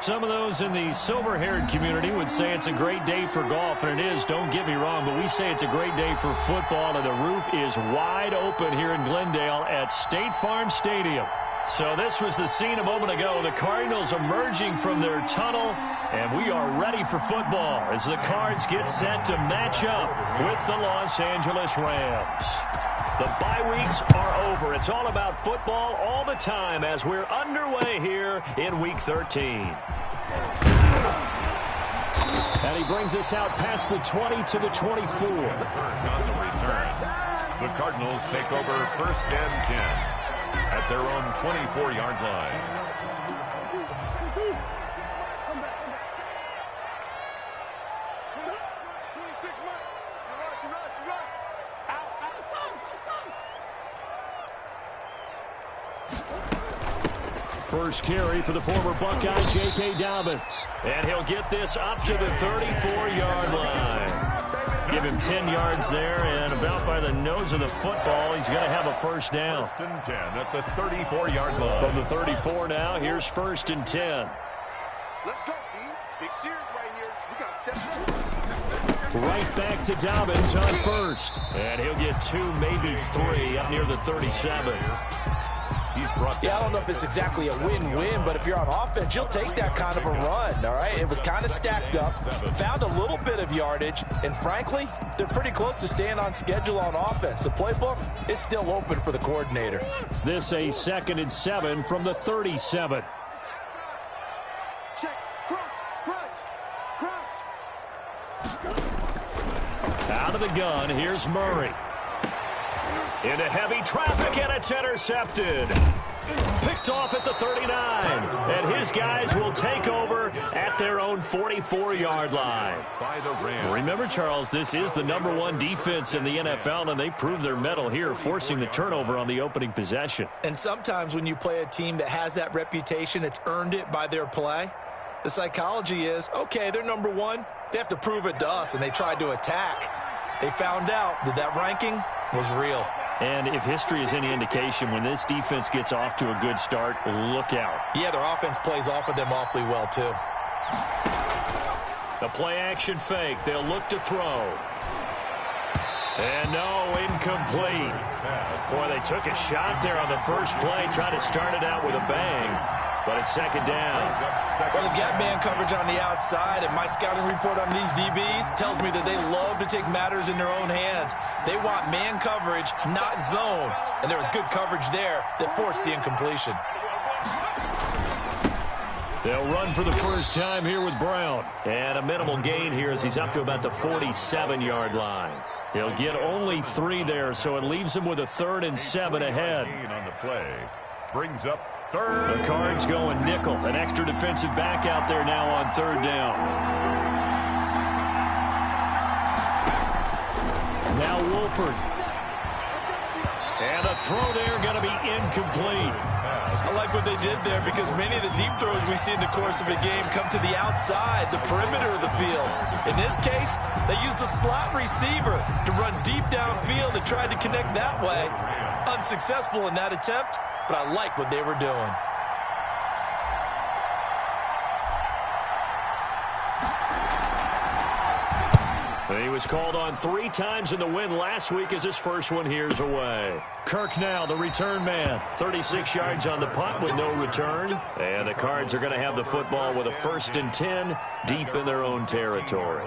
Some of those in the silver-haired community would say it's a great day for golf, and it is, don't get me wrong, but we say it's a great day for football, and the roof is wide open here in Glendale at State Farm Stadium. So this was the scene a moment ago. The Cardinals emerging from their tunnel, and we are ready for football as the Cards get set to match up with the Los Angeles Rams. The bye weeks are over. It's all about football all the time as we're underway here in Week 13. And he brings us out past the 20 to the 24. On the return, the Cardinals take over 1st and 10 at their own 24-yard line. First carry for the former Buckeye, J.K. Dobbins. And he'll get this up to the 34-yard line. Give him 10 yards there, and about by the nose of the football, he's going to have a first down. 1st and 10 at the 34-yard line. From the 34 now, here's 1st and 10. Let's go, team. Big series right here. We got to step up. Right back to Dobbins on 1st. And he'll get 2, maybe 3 up near the 37. He's brought I don't know if it's exactly a win-win, but if you're on offense, you'll take that kind of a run, all right? It was kind of stacked up, found a little bit of yardage, and frankly, they're pretty close to staying on schedule on offense. The playbook is still open for the coordinator. This a 2nd and 7 from the 37. Check. Crunch. Out of the gun, here's Murray. Into heavy traffic, and it's intercepted. Picked off at the 39. And his guys will take over at their own 44-yard line. by the Rams. Remember, Charles, this is the #1 defense in the NFL, and they proved their mettle here, forcing the turnover on the opening possession. And sometimes when you play a team that has that reputation, it's earned it by their play. The psychology is, okay, they're #1. They have to prove it to us, and they tried to attack. They found out that that ranking was real. And if history is any indication, when this defense gets off to a good start, look out. Yeah, their offense plays off of them awfully well, too. The play-action fake. They'll look to throw. And no, incomplete. Boy, they took a shot there on the first play, trying to start it out with a bang. But it's 2nd down. Well, they've got man coverage on the outside, and my scouting report on these DBs tells me that they love to take matters in their own hands. They want man coverage, not zone. And there was good coverage there that forced the incompletion. They'll run for the first time here with Brown. And a minimal gain here as he's up to about the 47-yard line. He'll get only 3 there, so it leaves him with a 3rd and 7 ahead. On the play. Brings up 3rd. The Cards going nickel. An extra defensive back out there now on 3rd down. Now Wolford. And the throw there going to be incomplete. I like what they did there because many of the deep throws we see in the course of a game come to the outside, the perimeter of the field. In this case, they used a slot receiver to run deep downfield and tried to connect that way. Unsuccessful in that attempt, but I like what they were doing. He was called on 3 times in the win last week as his first one here's away. Kirk now, the return man. 36 yards on the punt with no return. And the Cards are going to have the football with a 1st and 10 deep in their own territory.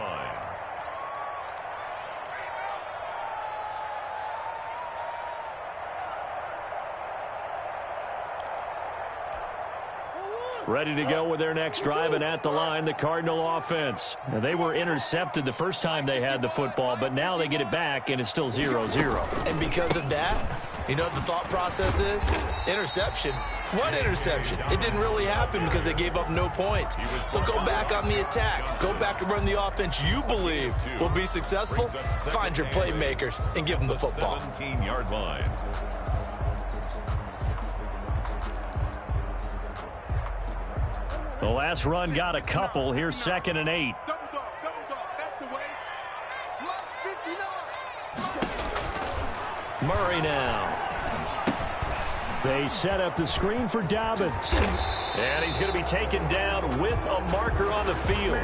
Ready to go with their next drive, and at the line, the Cardinal offense. Now, they were intercepted the first time they had the football, but now they get it back, and it's still 0-0. And because of that, you know what the thought process is? Interception. What interception? It didn't really happen because they gave up no points. So go back on the attack. Go back and run the offense you believe will be successful. Find your playmakers and give them the football. 17-yard line. The last run got a couple. Here's 2nd and 8. Double dog. That's the way. Block 59. Murray now. They set up the screen for Dobbins. And he's going to be taken down with a marker on the field.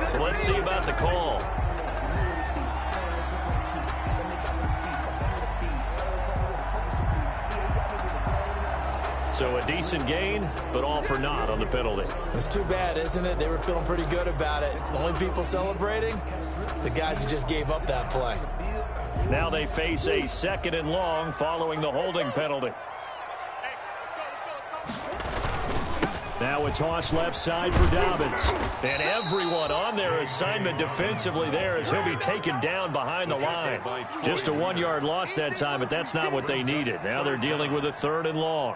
So let's see about the call. So a decent gain, but all for naught on the penalty. It's too bad, isn't it? They were feeling pretty good about it. The only people celebrating, the guys who just gave up that play. Now they face a 2nd and long following the holding penalty. Now a toss left side for Dobbins. And everyone on their assignment defensively there as he'll be taken down behind the line. Just a 1-yard loss that time, but that's not what they needed. Now they're dealing with a 3rd and long.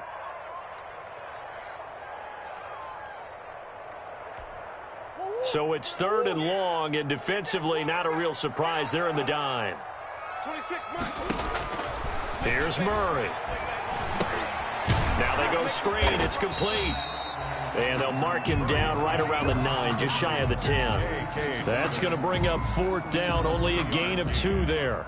So it's 3rd and long, and defensively not a real surprise. They're in the dime. Here's Murray. Now they go screen. It's complete. And they'll mark him down right around the 9, just shy of the 10. That's going to bring up 4th down, only a gain of 2 there.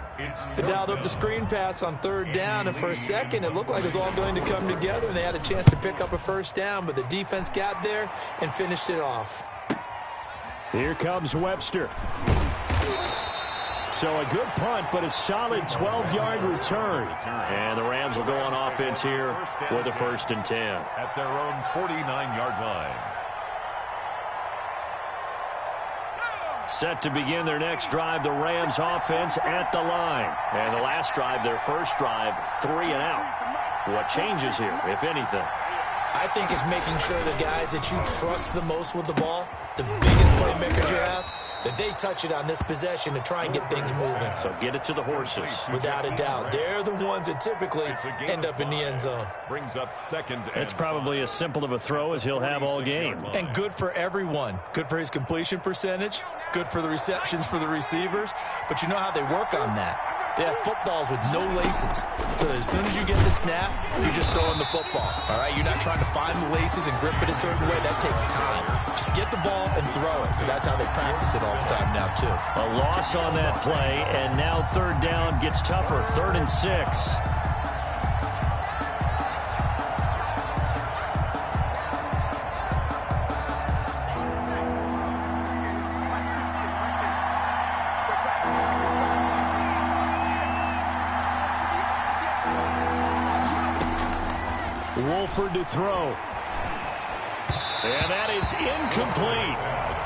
They dialed up the screen pass on 3rd down, and for a second it looked like it was all going to come together, and they had a chance to pick up a 1st down, but the defense got there and finished it off. Here comes Webster. So a good punt, but a solid 12-yard return. And the Rams will go on offense here with a 1st and 10. At their own 49-yard line. Set to begin their next drive, the Rams offense at the line. And the last drive, their first drive, 3 and out. What changes here, if anything? I think it's making sure the guys that you trust the most with the ball, the biggest playmakers you have, that they touch it on this possession to try and get things moving. So get it to the horses. Without a doubt. They're the ones that typically end up in the end zone. Brings up 2nd. It's probably as simple of a throw as he'll have all game. And good for everyone. Good for his completion percentage. Good for the receptions for the receivers. But you know how they work on that. They have footballs with no laces. So as soon as you get the snap, you're just throwing the football. All right, you're not trying to find the laces and grip it a certain way. That takes time. Just get the ball and throw it. So that's how they practice it all the time now, too. A loss on that play, and now 3rd down gets tougher. 3rd and 6. Wolford to throw. And that is incomplete.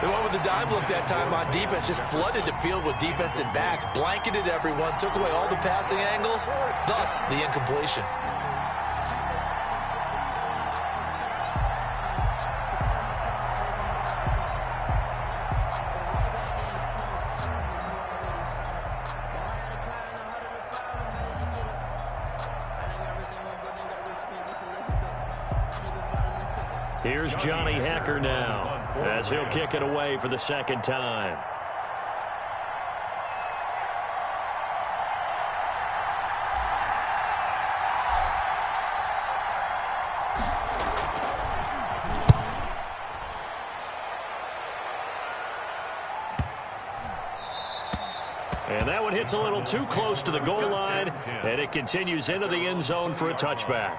They went with the dime look that time on defense, just flooded the field with defensive backs, blanketed everyone, took away all the passing angles, thus the incompletion. Here's Johnny Hecker now, as he'll kick it away for the 2nd time. And that one hits a little too close to the goal line, and it continues into the end zone for a touchback.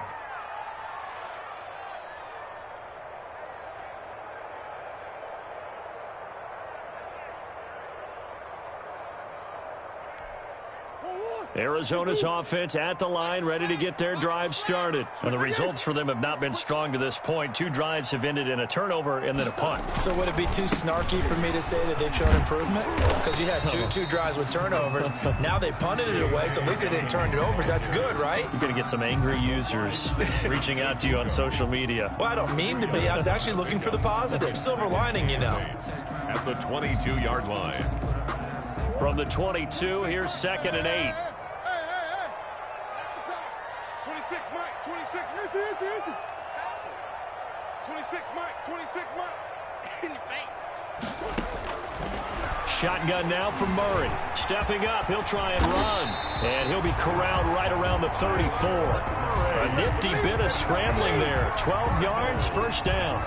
Arizona's offense at the line, ready to get their drive started. And the results for them have not been strong to this point. 2 drives have ended in a turnover and then a punt. So would it be too snarky for me to say that they've shown improvement? Because you had two drives with turnovers. Now they punted it away, so at least they didn't turn it over. That's good, right? You're going to get some angry users reaching out to you on social media. Well, I don't mean to be. I was actually looking for the positive. Silver lining, you know. At the 22-yard line. From the 22, here's 2nd and 8. 26 Mike, 26 Mike, 26 Mike, 26 Mike, in your face. Shotgun now from Murray. Stepping up, he'll try and run. And he'll be corralled right around the 34. A nifty bit of scrambling there. 12 yards, 1st down.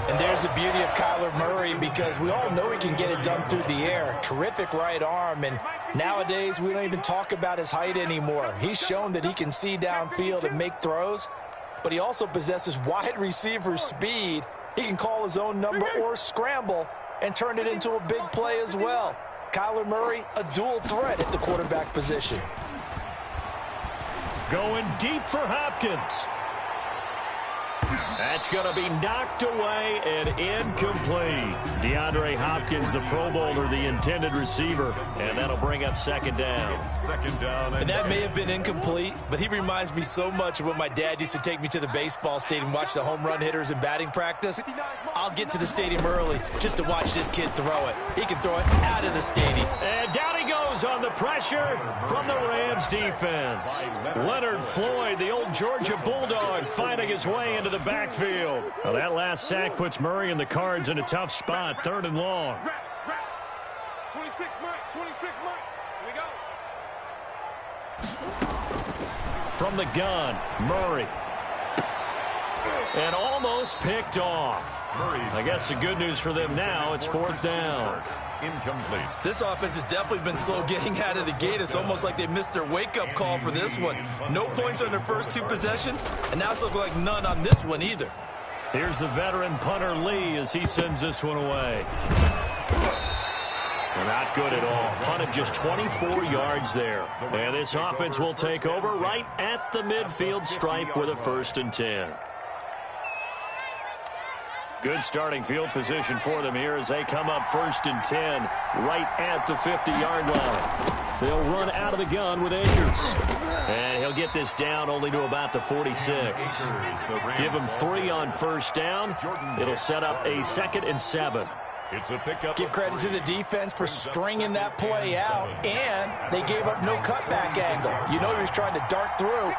And there's the beauty of Kyler Murray, because we all know he can get it done through the air. Terrific right arm, and nowadays we don't even talk about his height anymore. He's shown that he can see downfield and make throws. but he also possesses wide receiver speed. He can call his own number or scramble and turn it into a big play as well. Kyler Murray, a dual threat at the quarterback position. Going deep for Hopkins. That's going to be knocked away and incomplete. DeAndre Hopkins, the Pro Bowler, the intended receiver, and that'll bring up second down. Second down. And that may have been incomplete, but he reminds me so much of when my dad used to take me to the baseball stadium and watch the home run hitters in batting practice. I'll get to the stadium early just to watch this kid throw it. He can throw it out of the stadium. And down he goes on the pressure from the Rams defense. Leonard Floyd, the old Georgia Bulldog, finding his way into the backfield. Well, that last sack puts Murray and the Cards in a tough spot, 3rd and long. 26 Mike, 26 Mike. Here we go. From the gun, Murray. And almost picked off. I guess the good news for them now, it's 4th down. Incomplete. This offense has definitely been slow getting out of the gate. It's almost like they missed their wake-up call for this one. No points on their first 2 possessions, and now it's looking like none on this one either. Here's the veteran punter Lee as he sends this one away. Not good at all. Punted just 24 yards there. And this offense will take over right at the midfield stripe with a 1st and 10. Good starting field position for them here as they come up 1st and 10 right at the 50-yard line. They'll run out of the gun with Akers. And he'll get this down only to about the 46. Give him 3 on 1st down. It'll set up a 2nd and 7. It's a pickup. Give credit to the defense for stringing that play out, and they gave up no cutback angle. You know he was trying to dart through.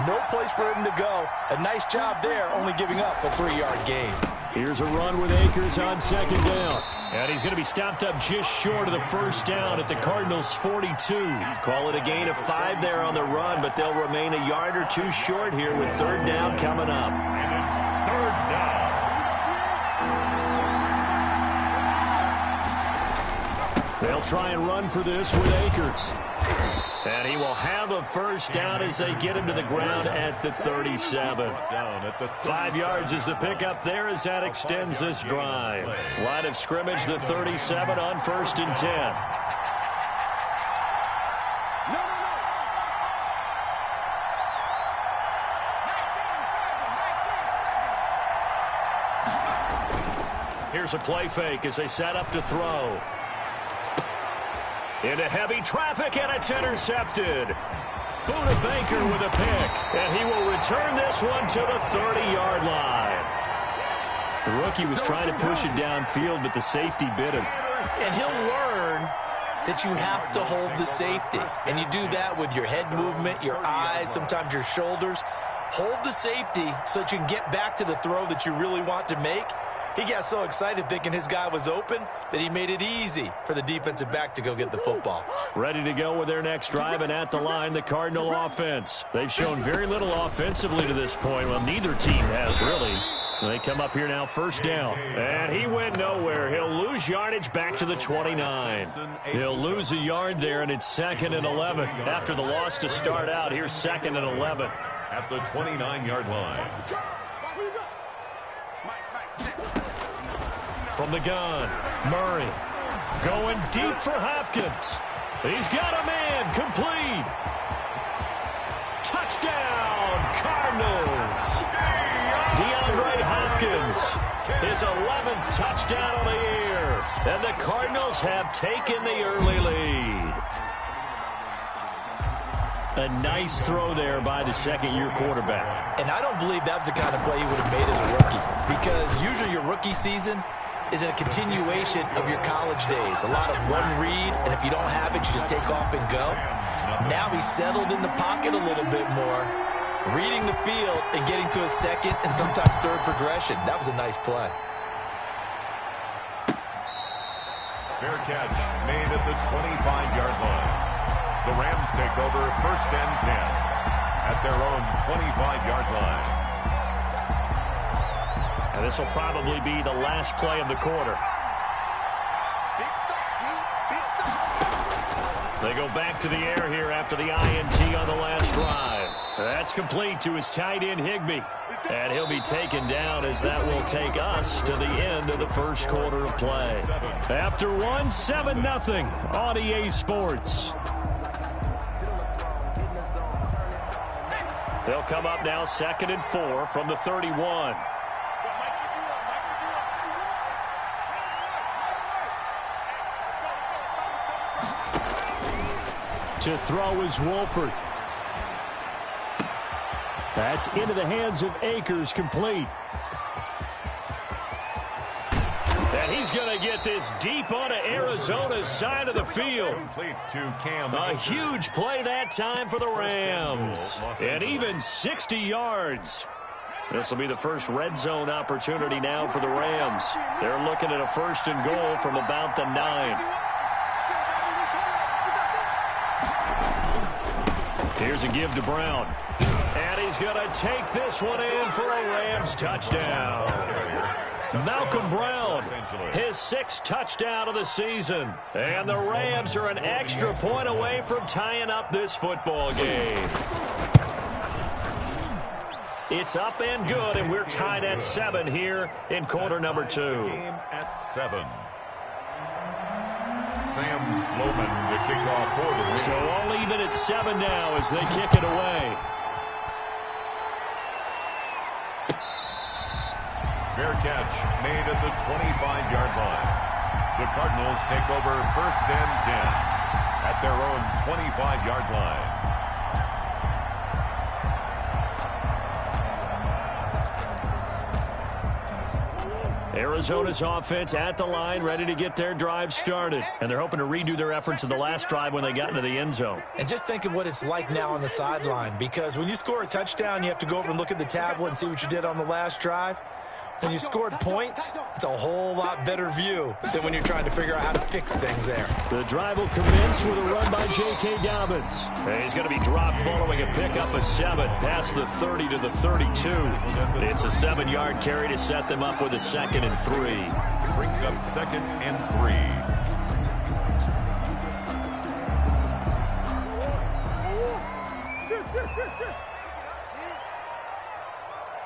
No place for him to go. A nice job there, only giving up a 3-yard gain. Here's a run with Akers on 2nd down. And he's going to be stopped up just short of the 1st down at the Cardinals' 42. Call it a gain of 5 there on the run, but they'll remain a yard or 2 short here with 3rd down coming up. And it's 3rd down. They'll try and run for this with Akers. And he will have a 1st down as they get him to the ground at the 37. 5 yards is the pickup there as that extends this drive. Line of scrimmage, the 37 on 1st and 10. Here's a play fake as they set up to throw. Into heavy traffic, and it's intercepted. Buda Baker with a pick, and he will return this one to the 30-yard line. The rookie was trying to push it downfield, but the safety bit him. And he'll learn that you have to hold the safety. And you do that with your head movement, your eyes, sometimes your shoulders. Hold the safety so that you can get back to the throw that you really want to make. He got so excited thinking his guy was open that he made it easy for the defensive back to go get the football. Ready to go with their next drive, and at the line, the Cardinal offense. They've shown very little offensively to this point. Well, neither team has, really. They come up here now, 1st down. And he went nowhere. He'll lose yardage back to the 29. He'll lose a yard there, and it's 2nd and 11. After the loss to start out, here's 2nd and 11. At the 29-yard line. From the gun, Murray going deep for Hopkins. He's got a man, complete. Touchdown, Cardinals. DeAndre Hopkins, his 11th touchdown of the year. And the Cardinals have taken the early lead. A nice throw there by the 2nd-year quarterback. And I don't believe that was the kind of play he would have made as a rookie, because usually your rookie season is a continuation of your college days. A lot of one read, and if you don't have it, you just take off and go. Now he's settled in the pocket a little bit more, reading the field and getting to a 2nd and sometimes 3rd progression. That was a nice play. Fair catch made at the 25-yard line. The Rams take over 1st and 10 at their own 25-yard line. And this will probably be the last play of the quarter. They go back to the air here after the INT on the last drive. That's complete to his tight end, Higbee. And he'll be taken down as that will take us to the end of the first quarter of play. After one, 7-0 on EA Sports. They'll come up now 2nd and 4 from the 31. To throw is Wolford. That's into the hands of Akers, complete. And he's going to get this deep onto Arizona's side of the field. A huge play that time for the Rams. And even 60 yards. This will be the first red zone opportunity now for the Rams. They're looking at a 1st and goal from about the 9. Here's a give to Brown. And he's going to take this one in for a Rams touchdown. Malcolm Brown, his 6th touchdown of the season. And the Rams are an extra point away from tying up this football game. It's up and good, and we're tied at 7 here in quarter number 2. Game at 7. Sam Sloman to kick off for the Rams. So all even at 7 now as they kick it away. Fair catch made at the 25-yard line. The Cardinals take over 1st and 10 at their own 25-yard line. Arizona's offense at the line, ready to get their drive started. And they're hoping to redo their efforts in the last drive when they got into the end zone. And just think of what it's like now on the sideline, because when you score a touchdown, you have to go over and look at the tablet and see what you did on the last drive. When you scored points, it's a whole lot better view than when you're trying to figure out how to fix things there. The drive will commence with a run by J.K. Dobbins. And he's going to be dropped following a pickup of 7 past the 30 to the 32. It's a 7-yard carry to set them up with a 2nd and 3. It brings up 2nd and 3. Shit.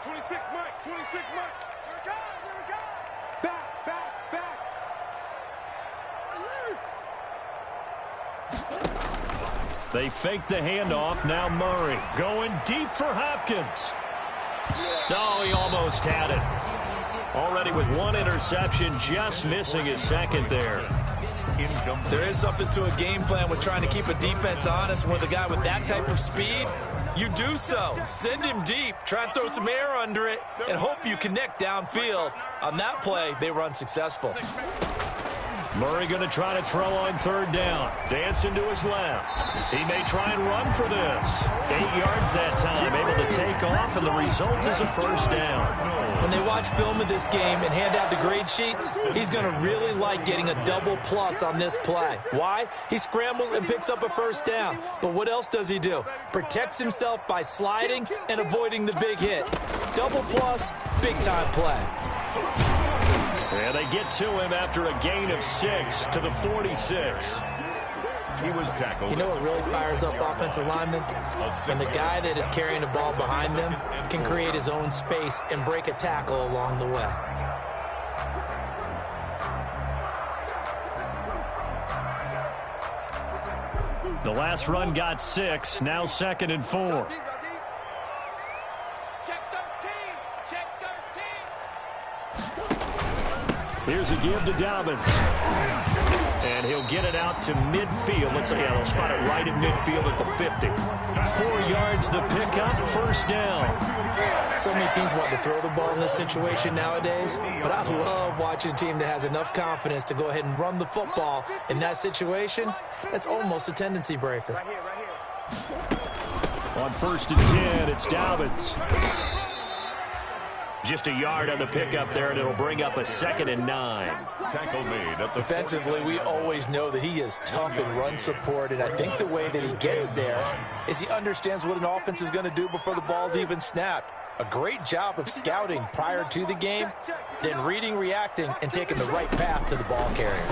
26 Mike, 26 Mike. Here we go. Back. They fake the handoff. Now Murray going deep for Hopkins. No, he almost had it. Already with 1 interception, just missing his 2nd there. There is something to a game plan with trying to keep a defense honest with a guy with that type of speed. You do so. Send him deep. Try and throw some air under it and hope you connect downfield. On that play, they were unsuccessful. Murray going to try to throw on 3rd down. Dancing to his left. He may try and run for this. 8 yards that time, able to take off, and the result is a 1st down. When they watch film of this game and hand out the grade sheets, he's going to really like getting a double plus on this play. Why? He scrambles and picks up a 1st down. But what else does he do? Protects himself by sliding and avoiding the big hit. Double plus, big-time play. And they get to him after a gain of 6 to the 46. He was tackled. You know what really fires up offensive linemen? When the guy that is carrying the ball behind them can create his own space and break a tackle along the way. The last run got 6, now 2nd and 4. Here's a give to Dobbins. And he'll get it out to midfield. Let's say, they'll spot it right at midfield at the 50. 4 yards the pickup, 1st down. So many teams want to throw the ball in this situation nowadays, but I love watching a team that has enough confidence to go ahead and run the football in that situation. That's almost a tendency breaker. On 1st and 10, it's Dobbins. Just a yard on the pickup there, and it'll bring up a 2nd and 9. Tackle made at the defensively, we always know that he is tough in run support, and I think the way that he gets there is he understands what an offense is going to do before the ball's even snapped. A great job of scouting prior to the game, then reading, reacting, and taking the right path to the ball carrier.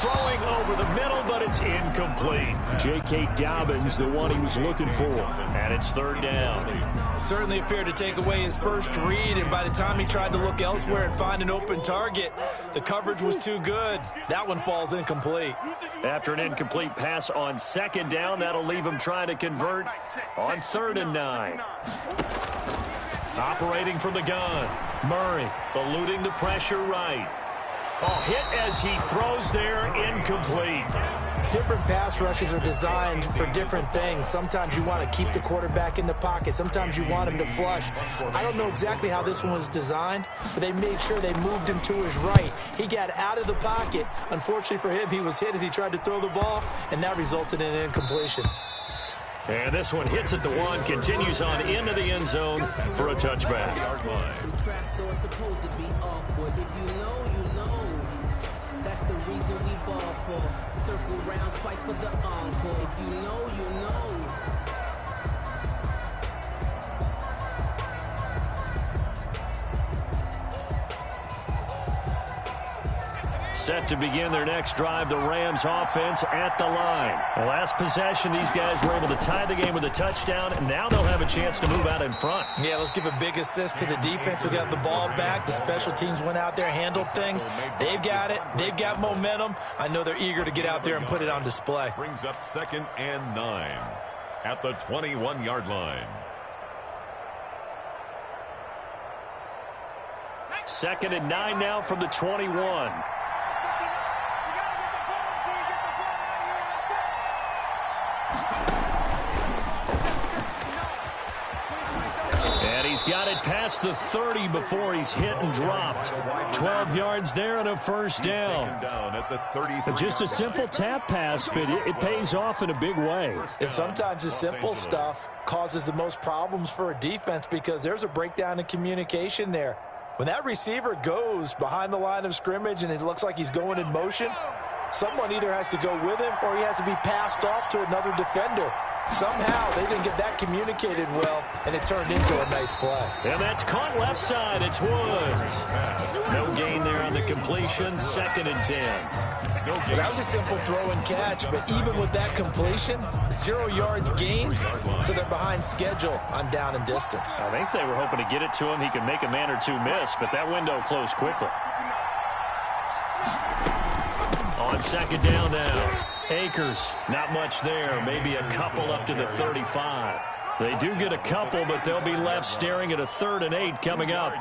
throwing over the middle, but it's incomplete. J.K. Dobbins, the one he was looking for. And it's third down. Certainly appeared to take away his first read, and by the time he tried to look elsewhere and find an open target, the coverage was too good. That one falls incomplete. After an incomplete pass on second down, that'll leave him trying to convert on 3rd and 9. Operating from the gun, Murray eluding the pressure right. Hit as he throws there, incomplete. Different pass rushes are designed for different things. Sometimes you want to keep the quarterback in the pocket. Sometimes you want him to flush. I don't know exactly how this one was designed, but they made sure they moved him to his right. He got out of the pocket. Unfortunately for him, he was hit as he tried to throw the ball, and that resulted in an incompletion. And this one hits at the 1, continues on into the end zone for a touchback. That's the reason we ball for. Circle round twice for the encore. If you know, you know. Set to begin their next drive, the Rams offense at the line. The last possession, these guys were able to tie the game with a touchdown, and now they'll have a chance to move out in front. Yeah, let's give a big assist to the defense who got the ball back. The special teams went out there, handled things. They've got it. They've got momentum. I know they're eager to get out there and put it on display. Brings up 2nd and 9 at the 21-yard line. 2nd and 9 now from the 21. And he's got it past the 30 before he's hit and dropped. 12 yards there and a first down. Just a simple tap pass, but it pays off in a big way. And sometimes the simple stuff causes the most problems for a defense because there's a breakdown in communication there. When that receiver goes behind the line of scrimmage and it looks like he's going in motion, someone either has to go with him or he has to be passed off to another defender. Somehow they didn't get that communicated well, and it turned into a nice play. And that's caught left side. It's Woods. No gain there on the completion. 2nd and 10. Well, that was a simple throw and catch, but even with that completion, 0 yards gained, so they're behind schedule on down and distance. I think they were hoping to get it to him. He could make a man or two miss, but that window closed quickly. On 2nd down now. Akers, not much there. Maybe a couple up to the 35. They do get a couple, but they'll be left staring at a 3rd and 8 coming up.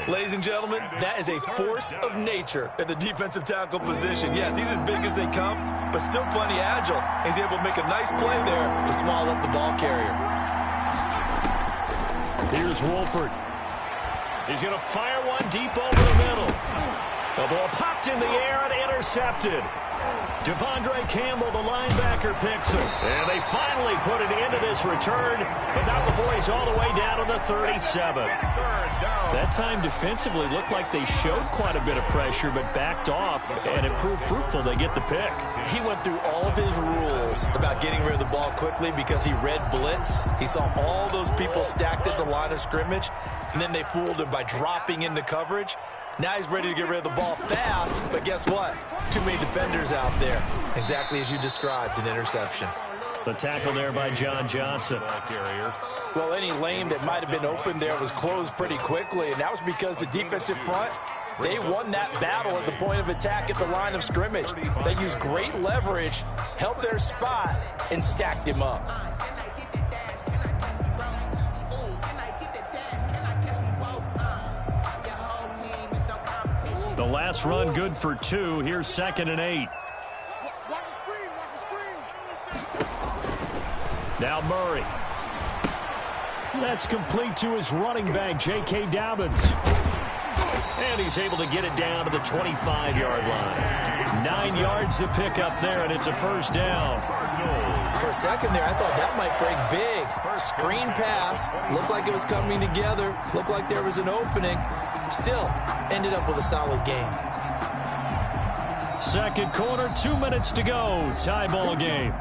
Ladies and gentlemen, that is a force of nature at the defensive tackle position. Yes, he's as big as they come, but still plenty agile. He's able to make a nice play there to small up the ball carrier. Here's Wolford. He's going to fire one deep over the middle. The ball popped in the air and intercepted. Devondre Campbell, the linebacker, picks it. And they finally put it into this return, but not before he's all the way down to the 37. That time defensively looked like they showed quite a bit of pressure, but backed off, and it proved fruitful. They get the pick. He went through all of his rules about getting rid of the ball quickly because he read blitz. He saw all those people stacked at the line of scrimmage, and then they fooled him by dropping into coverage. Now he's ready to get rid of the ball fast, but guess what? Too many defenders out there. Exactly as you described, an interception. The tackle there by John Johnson. Well, any lane that might have been open there was closed pretty quickly, and that was because the defensive front, they won that battle at the point of attack at the line of scrimmage. They used great leverage, held their spot, and stacked him up. The last run good for 2. Here's 2nd and 8. Now Murray. That's complete to his running back, J.K. Dobbins. And he's able to get it down to the 25-yard line. 9 yards to pick up there, and it's a first down. For a second there, I thought that might break big. Screen pass. Looked like it was coming together. Looked like there was an opening. Still, ended up with a solid game. Second quarter, 2 minutes to go. Tie ball game.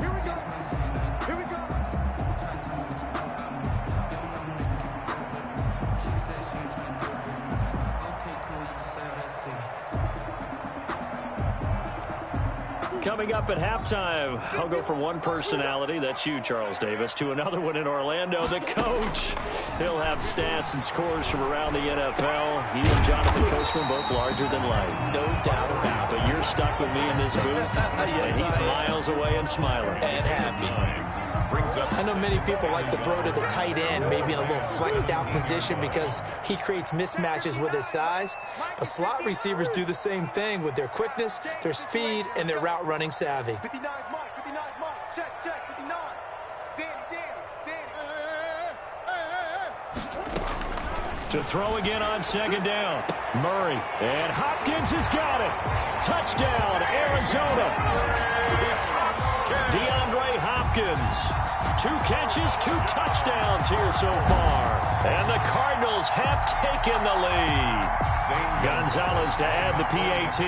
Coming up at halftime, I'll go from one personality, that's you, Charles Davis, to another one in Orlando, the coach. He'll have stats and scores from around the NFL. He and Jonathan Coachman both larger than life. No doubt about it. But you're stuck with me in this booth, Yes, and he's miles away and smiling. And happy. I know many people like to throw to the tight end, maybe in a little flexed out position because he creates mismatches with his size. But slot receivers do the same thing with their quickness, their speed, and their route running savvy. 59 Mike, 59 Mike, check, 59. Danny. To throw again on second down. Murray. And Hopkins has got it. Touchdown, Arizona. DeAndre Hopkins. 2 catches, 2 touchdowns here so far. And the Cardinals have taken the lead. Gonzalez to add the PAT.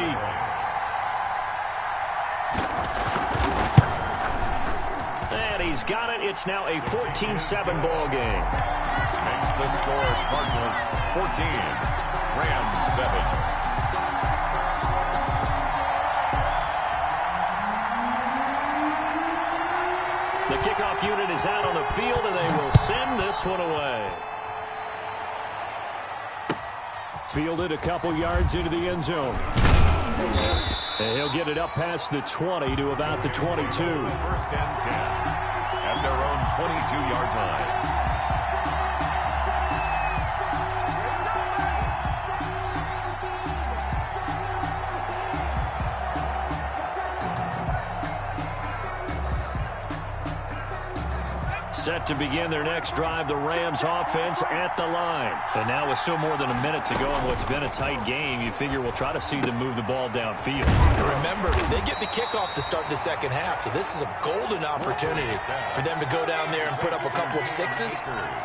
And he's got it. It's now a 14-7 ball game. Makes the score Cardinals 14, Rams 7. The kickoff unit is out on the field, and they will send this one away. Fielded a couple yards into the end zone. And he'll get it up past the 20 to about the 22. 1st and 10 at their own 22-yard line. Set to begin their next drive, the Rams offense at the line. And now with still more than a minute to go in what's been a tight game, you figure we'll try to see them move the ball downfield. Remember, they get the kickoff to start the second half, so this is a golden opportunity for them to go down there and put up a couple of sixes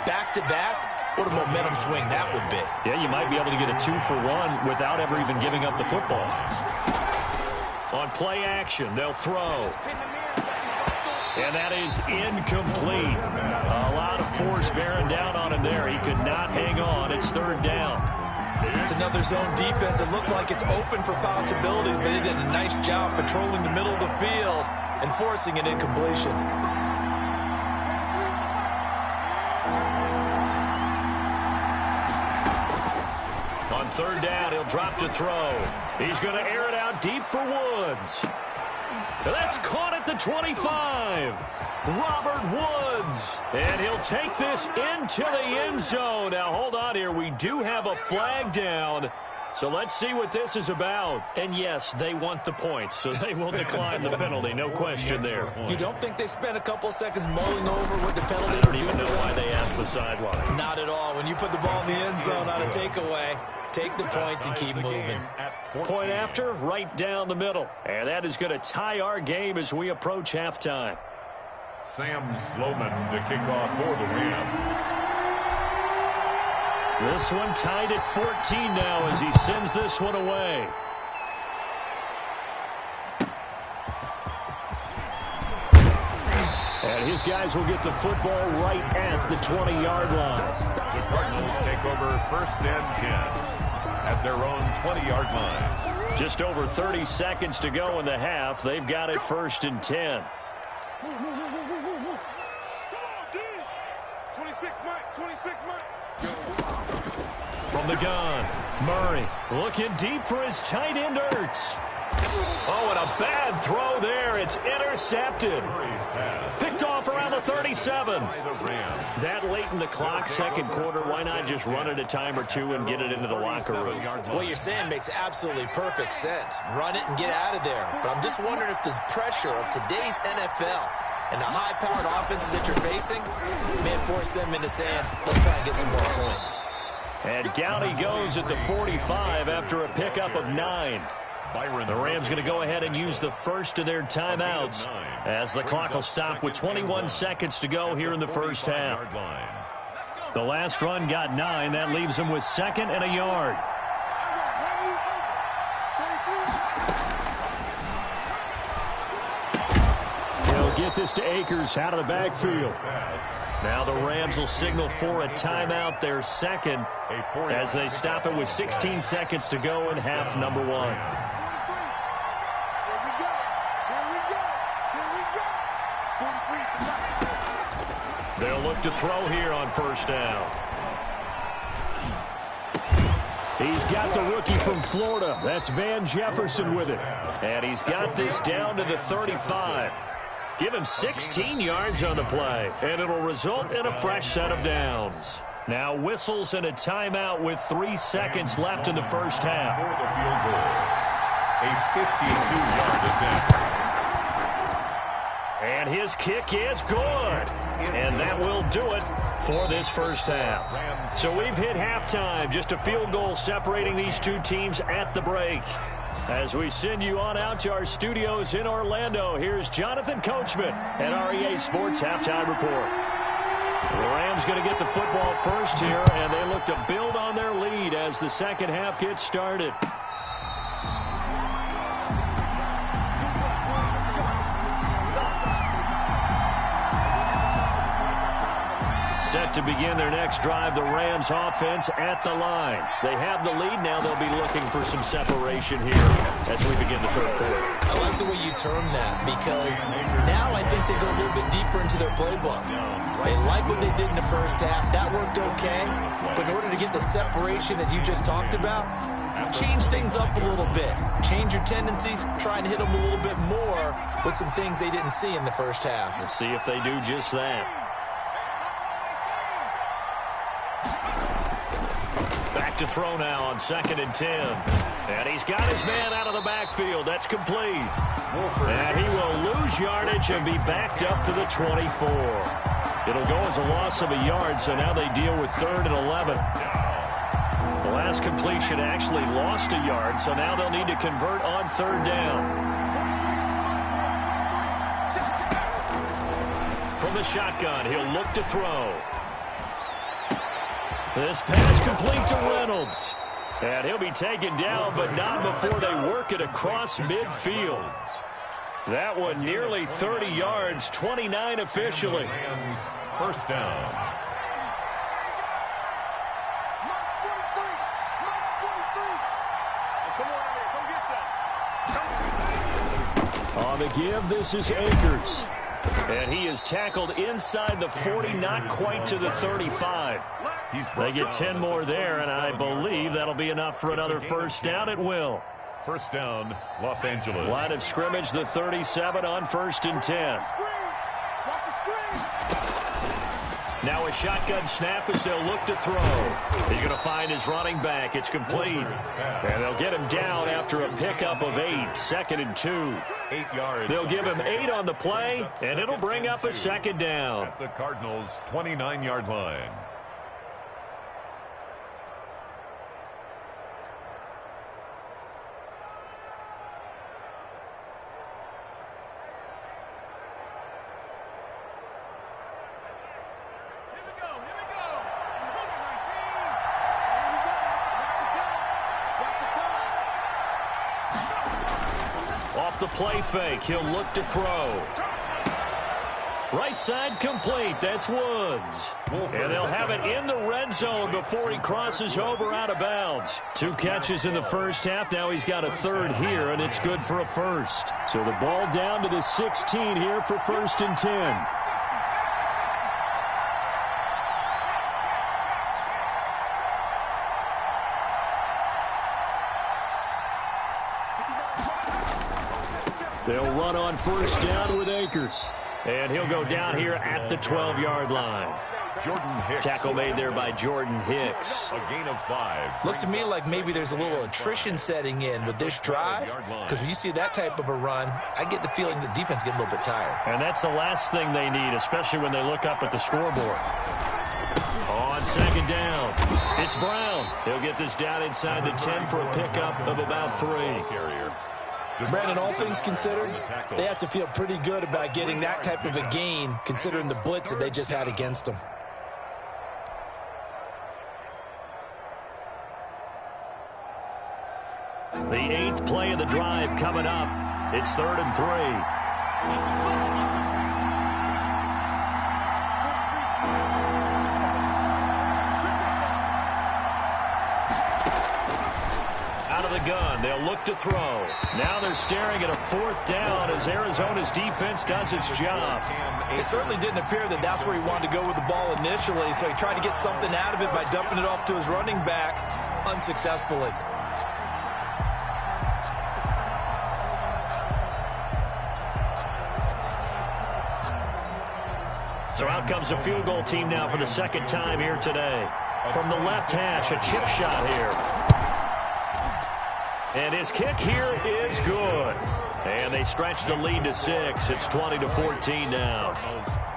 back-to-back. What a momentum swing that would be. Yeah, you might be able to get a 2-for-1 without ever even giving up the football. On play action, they'll throw. And that is incomplete. A lot of force bearing down on him there. He could not hang on. It's 3rd down. It's another zone defense. It looks like it's open for possibilities, but they did a nice job patrolling the middle of the field and forcing an incompletion. On 3rd down, he'll drop to throw. He's going to air it out deep for Woods. That's caught at the 25. Robert Woods. And he'll take this into the end zone. Now, hold on here. We do have a flag down. So let's see what this is about. And, yes, they want the points, so they will decline the penalty. No question there. You don't think they spent a couple of seconds mulling over what the penalty I don't even know why they asked the sideline. Not at all. When you put the ball in the end zone on a takeaway, take the points and keep moving. Point after, right down the middle. And that is going to tie our game as we approach halftime. Sam Sloman to kick off for the Rams. This one tied at 14 now as he sends this one away. And his guys will get the football right at the 20-yard line. The Cardinals take over 1st and 10 at their own 20-yard line. Just over 30 seconds to go in the half. They've got it 1st and 10. 26 Mike, 26 Mike. From the gun, Murray looking deep for his tight end, Ertz. Oh, and a bad throw there. It's intercepted. Picked off around the 37. That late in the clock, 2nd quarter, why not just run it a time or two and get it into the locker room? What you're saying makes absolutely perfect sense. Run it and get out of there. But I'm just wondering if the pressure of today's NFL and the high-powered offenses that you're facing may force them into saying, let's try and get some more points. And down he goes at the 45 after a pickup of 9. The Rams going to go ahead and use the first of their timeouts as the clock will stop with 21 seconds to go here in the first half. The last run got 9. That leaves them with 2nd and a yard. He'll get this to Akers out of the backfield. Now the Rams will signal for a timeout, their 2nd, as they stop it with 16 seconds to go in half number 1. look to throw here on first down. He's got the rookie from Florida. That's Van Jefferson with it. And he's got this down to the 35. Give him 16 yards on the play, and it'll result in a fresh set of downs. Now whistles and a timeout with 3 seconds left in the first half. For the field goal, a 52-yard attempt. And his kick is good. And that will do it for this first half. So we've hit halftime. Just a field goal separating these two teams at the break. As we send you on out to our studios in Orlando, here's Jonathan Coachman at REA Sports Halftime Report. The Rams going to get the football first here, and they look to build on their lead as the second half gets started. Set to begin their next drive, the Rams offense at the line. They have the lead. Now they'll be looking for some separation here as we begin the third quarter. I like the way you term that because now I think they go a little bit deeper into their playbook. They like what they did in the first half. That worked okay. But in order to get the separation that you just talked about, change things up a little bit. Change your tendencies. Try and hit them a little bit more with some things they didn't see in the first half. We'll see if they do just that. Back to throw now on 2nd and 10. And he's got his man out of the backfield. That's complete. And he will lose yardage and be backed up to the 24. It'll go as a loss of a yard, so now they deal with 3rd and 11. The last completion actually lost a yard, so now they'll need to convert on 3rd down. From the shotgun, he'll look to throw. This pass complete to Reynolds. And he'll be taken down, but not before they work it across midfield. That one nearly 30 yards, 29 officially. First down. On the give, this is Akers. And he is tackled inside the 40, not quite to the 35. They get 10 more there, and I believe that'll be enough for another first down. It will. First down, Los Angeles. Line of scrimmage, the 37 on 1st and 10. Now a shotgun snap as they'll look to throw. He's going to find his running back. It's complete. And they'll get him down after a pickup of 8. 2nd and 2. 8 yards. They'll give him 8 on the play, and it'll bring up a 2nd down. At the Cardinals' 29-yard line. The play fake. He'll look to throw. Right side complete. That's Woods. And they'll have it in the red zone before he crosses over out of bounds. 2 catches in the first half. Now he's got a 3rd here, and it's good for a first. So the ball down to the 16 here for 1st and 10. They'll run on first down with Akers. And he'll go down here at the 12-yard line. Jordan Hicks. Tackle made there by Jordan Hicks. A gain of 5. Looks to me like maybe there's a little attrition setting in with this drive. Because when you see that type of a run, I get the feeling the defense getting a little bit tired. And that's the last thing they need, especially when they look up at the scoreboard. On 2nd down, it's Brown. He'll get this down inside the 10 for a pickup of about 3. Brandon, all things considered, they have to feel pretty good about getting that type of a gain, considering the blitz that they just had against them. The 8th play of the drive coming up. It's 3rd and 3. Out of the gun, they'll look to throw. Now they're staring at a 4th down as Arizona's defense does its job. It certainly didn't appear that that's where he wanted to go with the ball initially, so he tried to get something out of it by dumping it off to his running back unsuccessfully. So out comes a field goal team now for the 2nd time here today. From the left hash, a chip shot here. And his kick here is good. And they stretch the lead to 6. It's 20-14 now.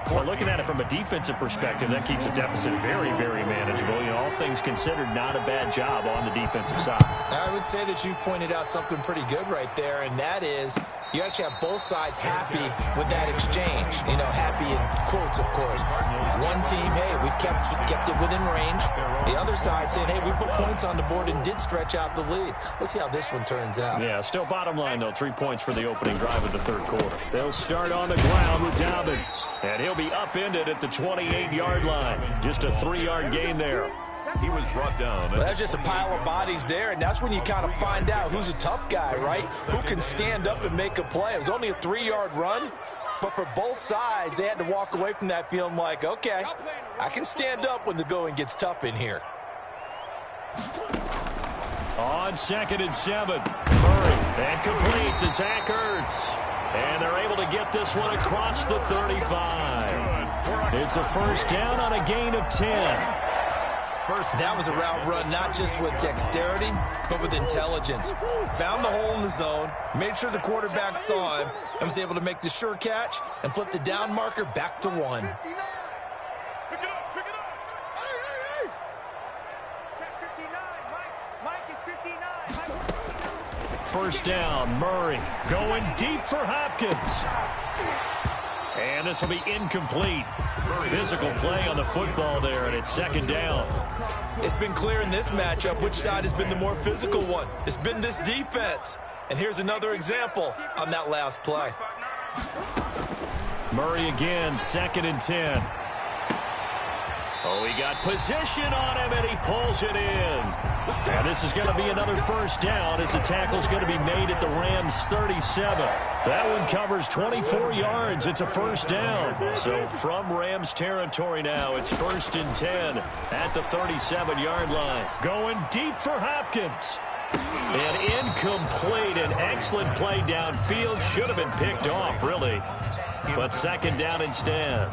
Well, looking at it from a defensive perspective, that keeps the deficit very, very manageable. You know, all things considered, not a bad job on the defensive side. I would say that you've pointed out something pretty good right there, and that is you actually have both sides happy with that exchange. You know, happy in quotes, of course. One team, hey, we've kept it within range. The other side saying, hey, we put points on the board and did stretch out the lead. Let's see how this one turns out. Yeah, still bottom line, though. 3 points for the opening drive of the 3rd quarter. They'll start on the ground with Dobbins. And he'll be upended at the 28-yard line. Just a 3-yard gain there. He was brought down. Well, that's just a pile of bodies there, and that's when you kind of find out who's a tough guy, right? Who can stand up and make a play. It was only a 3-yard run, but for both sides, they had to walk away from that feeling like, okay, I can stand up when the going gets tough in here. On 2nd and 7, Murray, and complete to Zach Ertz. And they're able to get this one across the 35. It's a 1st down on a gain of 10. That was a route run not just with dexterity, but with intelligence. Found the hole in the zone, made sure the quarterback saw him, and was able to make the sure catch and flip the down marker back to 1. Pick it up. Hey. Check 59. Mike is 59. 1st down, Murray going deep for Hopkins. And this will be incomplete. Physical play on the football there, and it's 2nd down. It's been clear in this matchup which side has been the more physical one. It's been this defense. And here's another example on that last play. Murray again, 2nd and 10. Oh, he got position on him, and he pulls it in. And this is going to be another 1st down as the tackle's going to be made at the Rams' 37. That one covers 24 yards. It's a 1st down. So from Rams territory now, it's 1st and 10 at the 37-yard line. Going deep for Hopkins. And incomplete. An excellent play downfield. Should have been picked off, really. But 2nd down instead.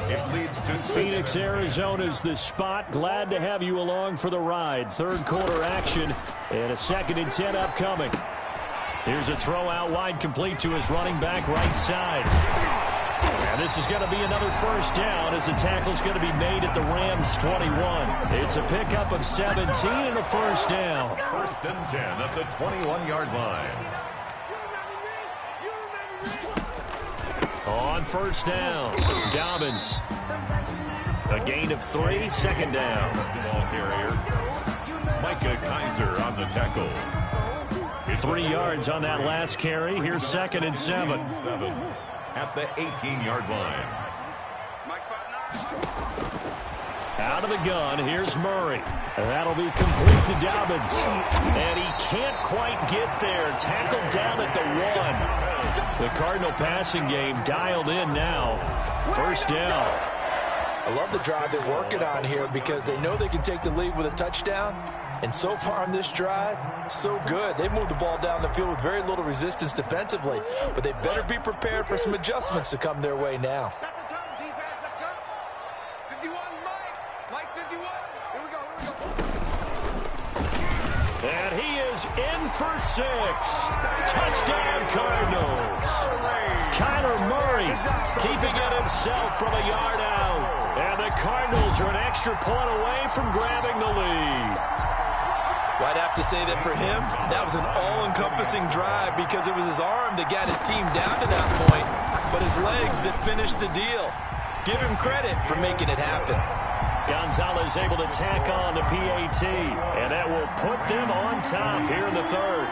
It leads to Phoenix, Arizona's the spot. Glad to have you along for the ride. 3rd quarter action and a 2nd and 10 upcoming. Here's a throw out wide, complete to his running back right side. And this is going to be another 1st down as the tackle's going to be made at the Rams' 21. It's a pickup of 17 and a 1st down. 1st and 10 at the 21-yard line. On 1st down, Dobbins. A gain of 3, 2nd down. Ball carrier, Micah Kaiser on the tackle. 3 yards on that last carry. Here's 2nd and 7. At the 18-yard line. Out of the gun, here's Murray. That'll be complete to Dobbins. And he can't quite get there. Tackled down at the 1. The Cardinal passing game dialed in now. 1st down. I love the drive they're working on here because they know they can take the lead with a touchdown. And so far on this drive, so good. They moved the ball down the field with very little resistance defensively. But they better be prepared for some adjustments to come their way now. Set the tone, defense. Let's go. 51, Mike 51. Here we go. And he is in for 6. Touchdown, Cardinals. Kyler Murray keeping it himself from a yard out. And the Cardinals are an extra point away from grabbing the lead. Well, I'd have to say that for him, that was an all-encompassing drive because it was his arm that got his team down to that point, but his legs that finished the deal. Give him credit for making it happen. Gonzalez able to tack on the PAT, and that will put them on top here in the 3rd.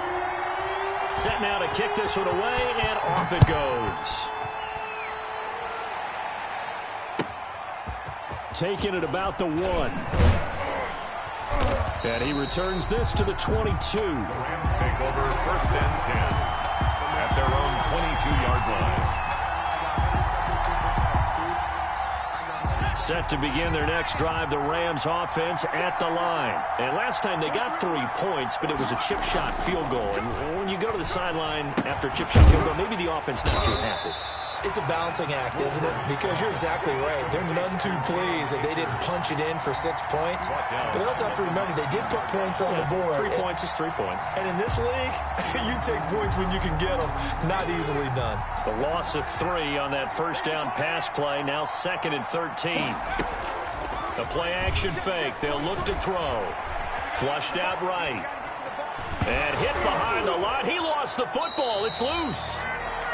Set now to kick this one away, and off it goes. Taking it about the 1. And he returns this to the 22. The Rams take over 1st and 10 at their own 22-yard line. Set to begin their next drive, the Rams offense at the line. And last time they got 3 points, but it was a chip shot field goal. And when you go to the sideline after a chip shot field goal, maybe the offense not too happy. It's a balancing act, isn't it? Because you're exactly right. They're none too pleased that they didn't punch it in for 6 points. But they also have to remember they did put points on the board. 3 points is 3 points. And in this league, you take points when you can get them. Not easily done. The loss of 3 on that first down pass play. Now 2nd and 13. The play action fake. They'll look to throw. Flushed out right. And hit behind the line. He lost the football. It's loose.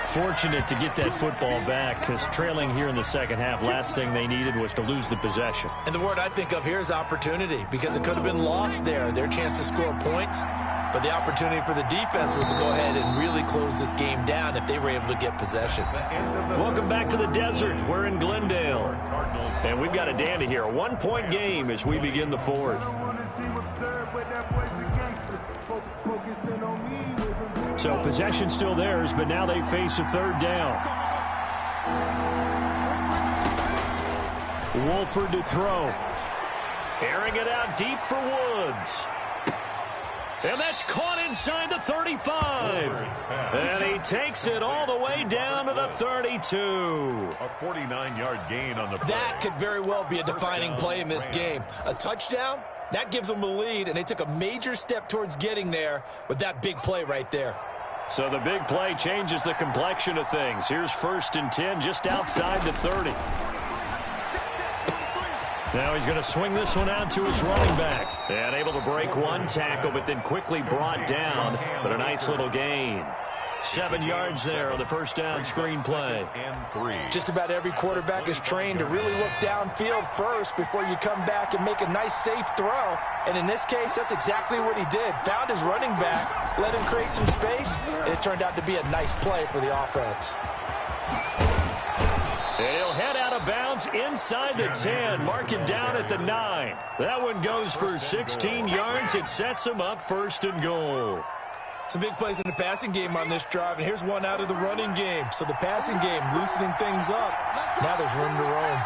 Fortunate to get that football back because trailing here in the second half, last thing they needed was to lose the possession. And the word I think of here is opportunity because it could have been lost there, their chance to score points. But the opportunity for the defense was to go ahead and really close this game down if they were able to get possession. Welcome back to the desert. We're in Glendale. And we've got a dandy here. A 1-point game as we begin the 4th. So possession still theirs, but now they face a 3rd down. Wolford to throw. Airing it out deep for Woods. And that's caught inside the 35. And he takes it all the way down to the 32. A 49-yard gain on the play. That could very well be a defining play in this game. A touchdown, that gives them a lead, and they took a major step towards getting there with that big play right there. So the big play changes the complexion of things. Here's 1st and 10 just outside the 30. Now he's going to swing this one out to his running back. And able to break 1 tackle, but then quickly brought down. But a nice little gain. 7 yards there on the first down screen play. Just about every quarterback is trained to really look downfield first before you come back and make a nice, safe throw. And in this case, that's exactly what he did. Found his running back, let him create some space, and it turned out to be a nice play for the offense. And he'll head out of bounds inside the 10. Mark it down at the 9. That one goes for 16 yards. It sets him up 1st and goal. Some big plays in the passing game on this drive, and here's one out of the running game. So the passing game loosening things up. Now there's room to roam.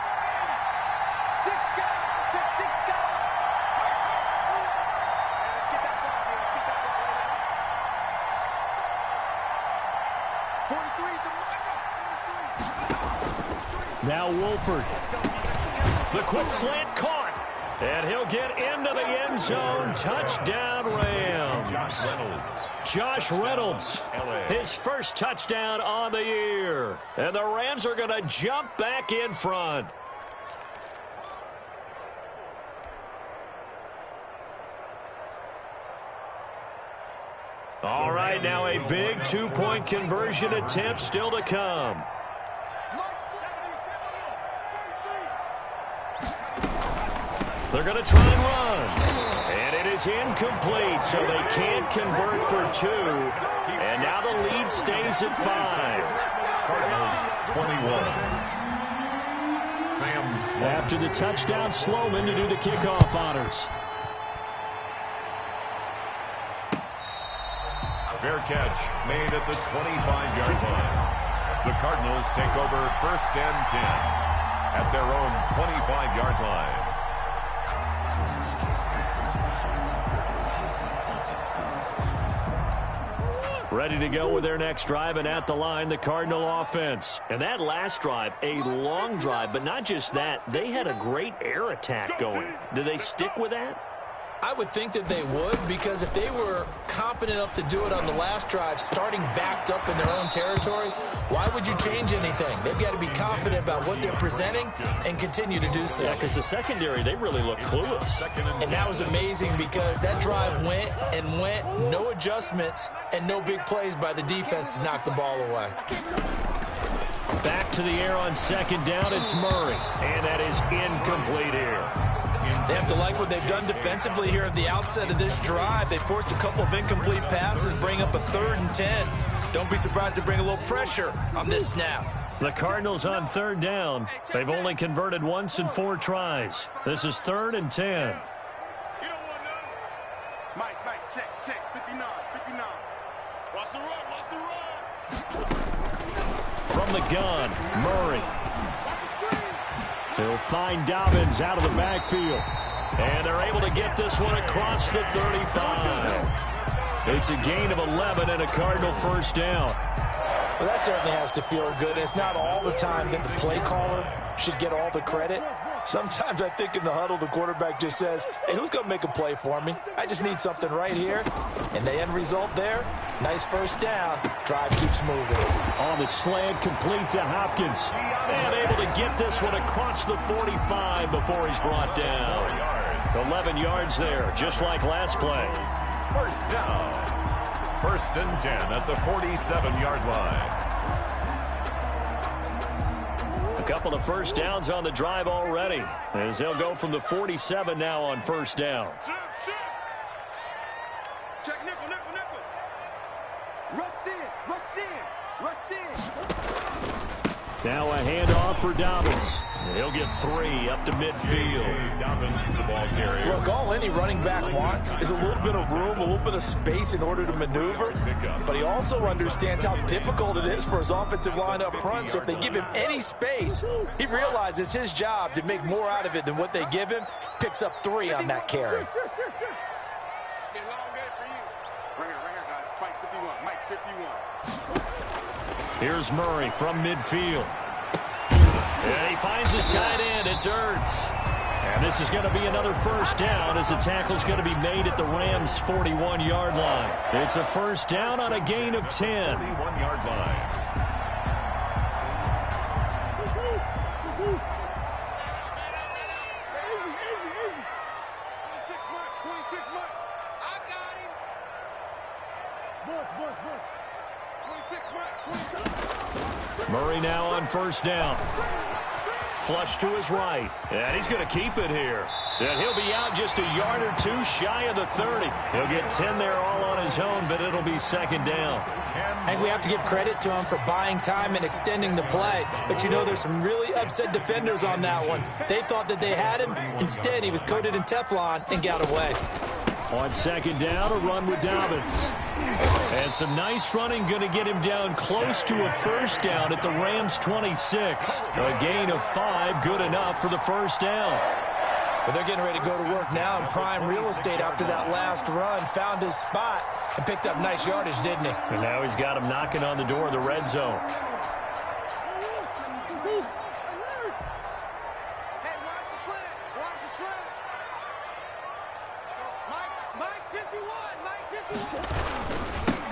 Now Wolford. The quick slant caught. And he'll get into the end zone. Touchdown, Rams. Josh Reynolds. His first touchdown on the year. And the Rams are going to jump back in front. All right, now a big 2-point conversion attempt still to come. They're going to try and run. And it is incomplete, so they can't convert for 2. And now the lead stays at 5. Cardinals 21. Sam Sloman. After the touchdown, Sloman to do the kickoff honors. Fair catch made at the 25-yard line. The Cardinals take over 1st and 10 at their own 25-yard line. Ready to go with their next drive, and at the line, the Cardinal offense. And that last drive, a long drive, but not just that. They had a great air attack going. Do they stick with that? I would think that they would, because if they were competent enough to do it on the last drive, starting backed up in their own territory, why would you change anything? They've got to be confident about what they're presenting and continue to do so. Yeah, because the secondary, they really look clueless. And that was amazing because that drive went and went, no adjustments, and no big plays by the defense to knock the ball away. Back to the air on 2nd down, it's Murray. And that is incomplete here. They have to like what they've done defensively here at the outset of this drive. They forced a couple of incomplete passes, bring up a 3rd and 10. Don't be surprised to bring a little pressure on this snap. The Cardinals on 3rd down. They've only converted once in 4 tries. This is 3rd and 10. Mike, check. 59. Watch the run. From the gun, Murray. He'll find Dobbins out of the backfield. And they're able to get this one across the 35. It's a gain of 11 and a Cardinal first down. Well, that certainly has to feel good. It's not all the time that the play caller should get all the credit. Sometimes I think in the huddle, the quarterback just says, hey, who's going to make a play for me? I just need something right here. And the end result there, nice first down. Drive keeps moving. On the slant, complete to Hopkins. And able to get this one across the 45 before he's brought down. 11 yards there, just like last play. First down. 1st and 10 at the 47-yard line. A couple of first downs on the drive already, as they'll go from the 47 now on first down. Check nickel. Rush in. Now a handoff for Dobbins. He'll get 3 up to midfield. Dobbins, the ball carrier. Look, all any running back wants is a little bit of room, a little bit of space in order to maneuver. But he also understands how difficult it is for his offensive line up front. So if they give him any space, he realizes his job to make more out of it than what they give him. Picks up 3 on that carry. Ringer, guys. Mike 51. Here's Murray from midfield. And he finds his tight end. It's Ertz. And this is going to be another first down as the tackle's going to be made at the Rams' 41-yard line. It's a first down on a gain of 10. 41-yard line. Murray now on first down. Flush to his right. And he's going to keep it here. And he'll be out just a yard or 2 shy of the 30. He'll get 10 there all on his own, but it'll be second down. I think we have to give credit to him for buying time and extending the play. But, you know, there's some really upset defenders on that one. They thought that they had him. Instead, he was coated in Teflon and got away. On second down, a run with Dobbins. And some nice running, going to get him down close to a first down at the Rams' 26. A gain of 5, good enough for the first down. But they're getting ready to go to work now in prime real estate after that last run. Found his spot and picked up nice yardage, didn't he? And now he's got him knocking on the door of the red zone.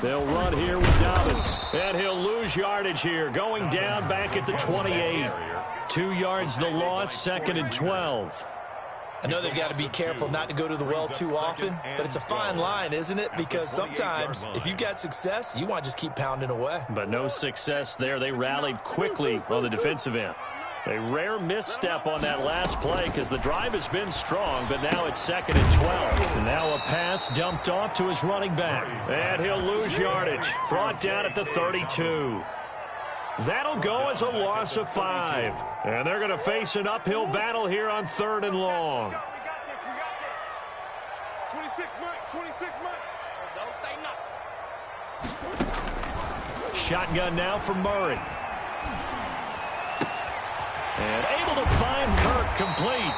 They'll run here with Dobbins. And he'll lose yardage here. Going down back at the 28. 2 yards the loss, 2nd and 12. I know they've got to be careful not to go to the well too often, but it's a fine line, isn't it? Because sometimes if you got success, you want to just keep pounding away. But no success there. They rallied quickly on the defensive end. A rare misstep on that last play because the drive has been strong, but now it's 2nd and 12. And now a pass dumped off to his running back. And he'll lose yardage. Brought down at the 32. That'll go as a loss of 5. And they're going to face an uphill battle here on 3rd and long. 26 Mike. Don't say nothing. Shotgun now for Murray. And able to find Kirk complete.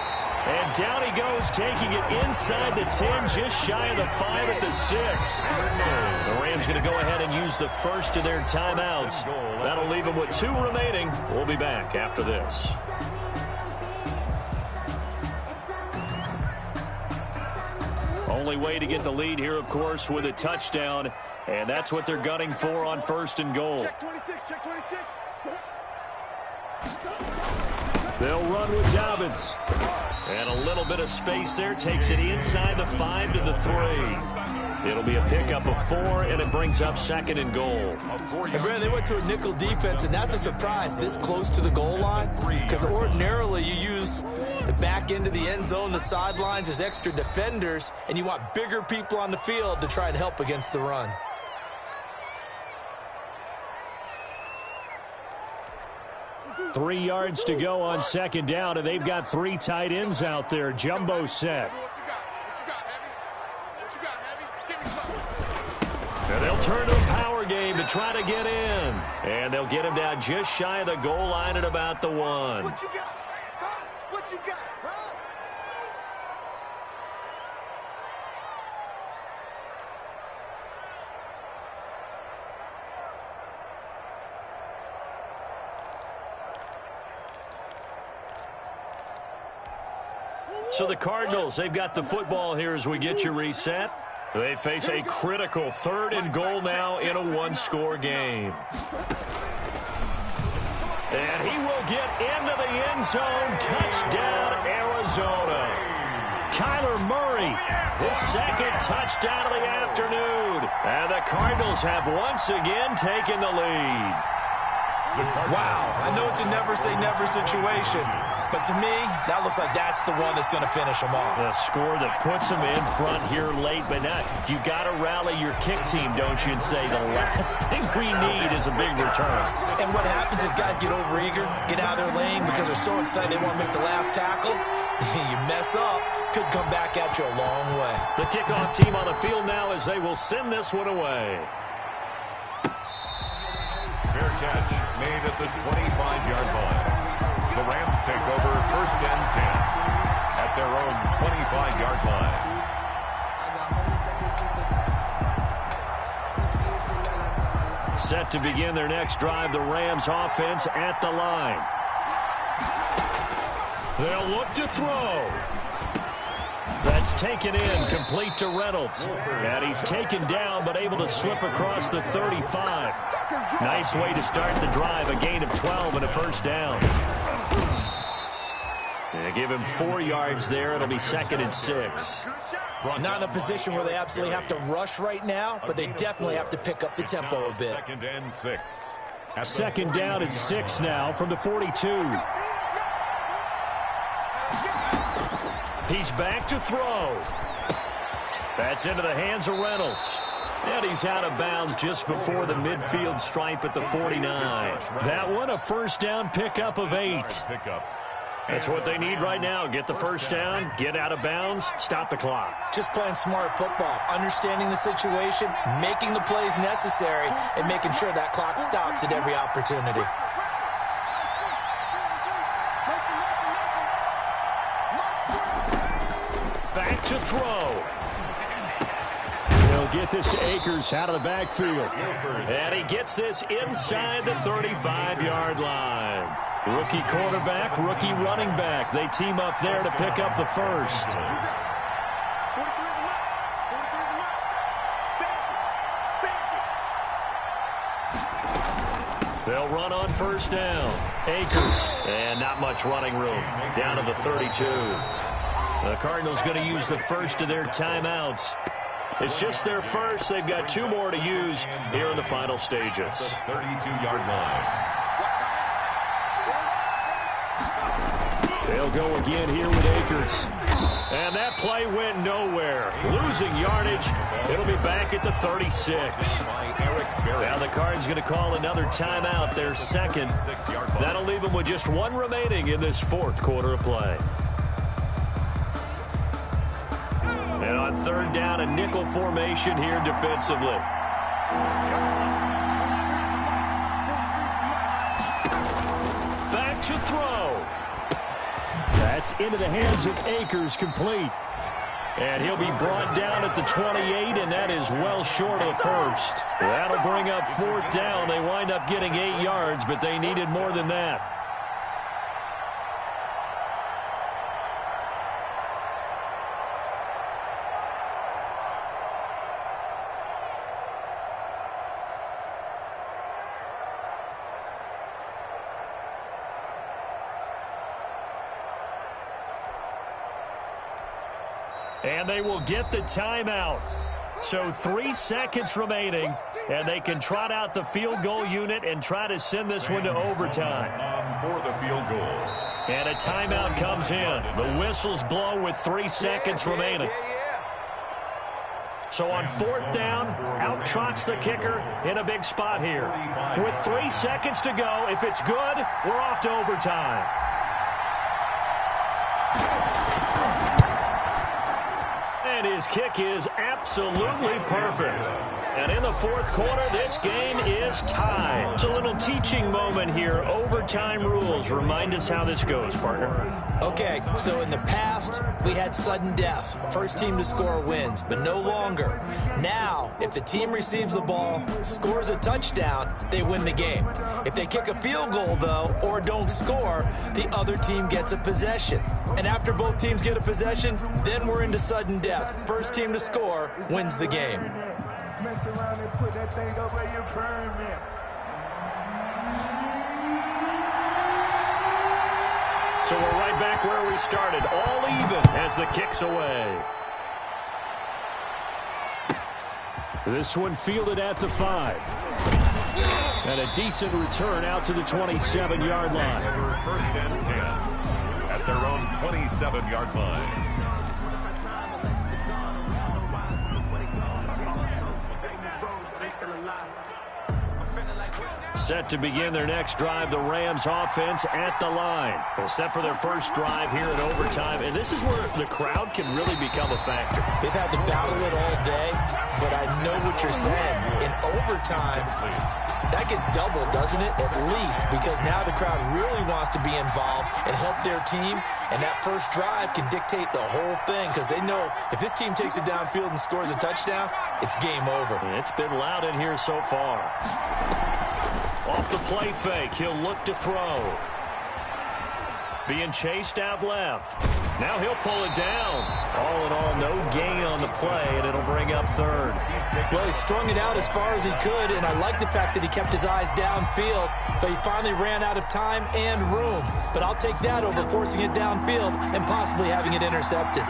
And down he goes, taking it inside the 10, just shy of the 5 at the 6. The Rams going to go ahead and use the first of their timeouts. That'll leave them with 2 remaining. We'll be back after this. Only way to get the lead here, of course, with a touchdown. And that's what they're gunning for on 1st and goal. Check 26. They'll run with Dobbins. And a little bit of space there. Takes it inside the 5 to the 3. It'll be a pickup of 4, and it brings up 2nd and goal. And Brad, they went to a nickel defense, and that's a surprise this close to the goal line. Because ordinarily you use the back end of the end zone, the sidelines as extra defenders, and you want bigger people on the field to try and help against the run. Three yards to go on 2nd down, and they've got 3 tight ends out there. Jumbo set. What you got, Heavy? What you got, Heavy? Give me something. And they'll turn to a power game to try to get in. And they'll get him down just shy of the goal line at about the 1. What you got? Huh? What you got? Huh? So the Cardinals, they've got the football here as we get you reset. They face a critical 3rd and goal now in a 1-score game. And he will get into the end zone. Touchdown, Arizona. Kyler Murray, his 2nd touchdown of the afternoon. And the Cardinals have once again taken the lead. Wow, I know it's a never-say-never situation, but to me, that looks like that's the one that's going to finish them off. The score that puts them in front here late, but not. You got to rally your kick team, don't you, and say the last thing we need is a big return. And what happens is guys get overeager, get out of their lane because they're so excited they want to make the last tackle. You mess up, could come back at you a long way. The kickoff team on the field now as they will send this one away. Fair catch made at the 25-yard line. The Rams take over 1st and 10 at their own 25-yard line. Set to begin their next drive, the Rams offense at the line. They'll look to throw. That's taken in, complete to Reynolds. And he's taken down, but able to slip across the 35. Nice way to start the drive, a gain of 12 and a 1st down. They give him 4 yards there. It'll be 2nd and 6. Not in a position where they absolutely have to rush right now, but they definitely have to pick up the tempo a bit. 2nd and 6. 2nd down and 6 now from the 42. He's back to throw. That's into the hands of Reynolds. And he's out of bounds just before the midfield stripe at the 49. That one, a 1st down pickup of 8. That's what they need right now. Get the 1st down, get out of bounds, stop the clock. Just playing smart football, understanding the situation, making the plays necessary, and making sure that clock stops at every opportunity. Back to throw. They'll get this to Akers out of the backfield. And he gets this inside the 35-yard line. Rookie quarterback, rookie running back. They team up there to pick up the 1st. They'll run on 1st down. Akers. And not much running room. Down to the 32. The Cardinals going to use the 1st of their timeouts. It's just their 1st. They've got 2 more to use here in the final stages. 32-yard line. They'll go again here with Akers. And that play went nowhere. Losing yardage. It'll be back at the 36. Now the Cards going to call another timeout, their 2nd. That'll leave them with just 1 remaining in this 4th quarter of play. And on 3rd down, a nickel formation here defensively. Back to throw. That's into the hands of Akers, complete. And he'll be brought down at the 28, and that is well short of the 1st. That'll bring up 4th down. They wind up getting 8 yards, but they needed more than that. And they will get the timeout. So 3 seconds remaining, and they can trot out the field goal unit and try to send this one to overtime. For the field goal. And a timeout comes in. The whistles blow with 3 seconds remaining. So on 4th down, out trots the kicker in a big spot here. With 3 seconds to go, if it's good, we're off to overtime. And his kick is absolutely perfect. And in the fourth quarter, this game is tied. It's a little teaching moment here. Overtime rules. Remind us how this goes, partner. Okay, so in the past, we had sudden death. First team to score wins, but no longer. Now, if the team receives the ball, scores a touchdown, they win the game. If they kick a field goal, though, or don't score, the other team gets a possession. And after both teams get a possession, then we're into sudden death. First team to score wins the game. Mess around and put that thing up where you permit. So we're right back where we started, all even as the kick's away. This one fielded at the 5. And a decent return out to the 27-yard line. First and 10 at their own 27-yard line. Set to begin their next drive, the Rams offense at the line. Well, set for their first drive here in overtime, and this is where the crowd can really become a factor. They've had to battle it all day, but I know what you're saying. In overtime, that gets doubled, doesn't it? At least, because now the crowd really wants to be involved and help their team, and that first drive can dictate the whole thing because they know if this team takes it downfield and scores a touchdown, it's game over. It's been loud in here so far. Off the play fake, he'll look to throw. Being chased out left. Now he'll pull it down. All in all, no gain on the play, and it'll bring up third. Well, he strung it out as far as he could, and I like the fact that he kept his eyes downfield, but he finally ran out of time and room. But I'll take that over forcing it downfield and possibly having it intercepted.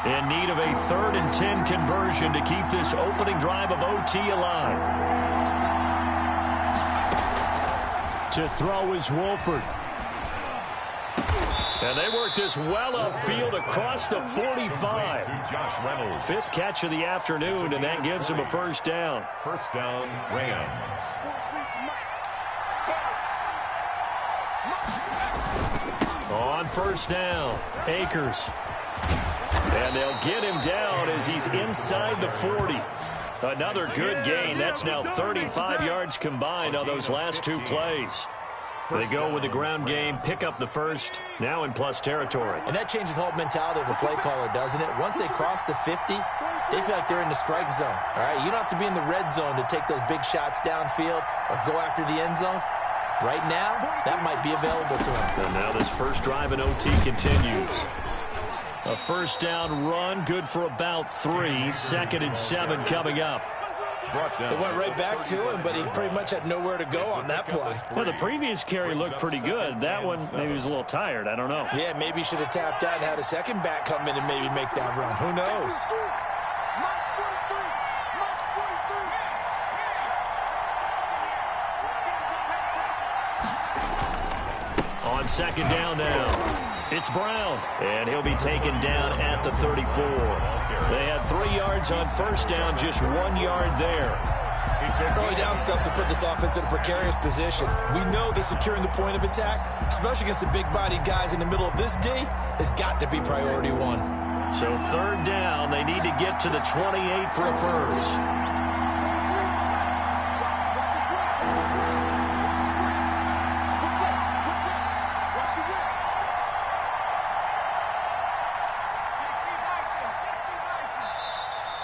In need of a 3rd and 10 conversion to keep this opening drive of OT alive. To throw is Wolford. And they work this well upfield across the 45. To Josh Reynolds. 5th catch of the afternoon, and that gives him a first down. First down, Rams. On first down, Akers. And they'll get him down as he's inside the 40. Another good gain. That's now 35 yards combined on those last 2 plays. They go with the ground game, pick up the first, now in plus territory. And that changes the whole mentality of a play caller, doesn't it? Once they cross the 50, they feel like they're in the strike zone. All right, you don't have to be in the red zone to take those big shots downfield or go after the end zone. Right now, that might be available to them. And now this first drive in OT continues. A first down run, good for about 3. 2nd and 7 coming up. It went right back to him, but he pretty much had nowhere to go on that play. Well, the previous carry looked pretty good. That one, maybe he was a little tired. I don't know. Yeah, maybe he should have tapped out and had a second back come in and maybe make that run. Who knows? On second down now, it's Brown, and he'll be taken down at the 34. They had 3 yards on first down, just 1 yard there. Early down stuff to put this offense in a precarious position. We know that securing the point of attack, especially against the big-bodied guys in the middle of this D, has got to be priority 1. So 3rd down, they need to get to the 28 for a first.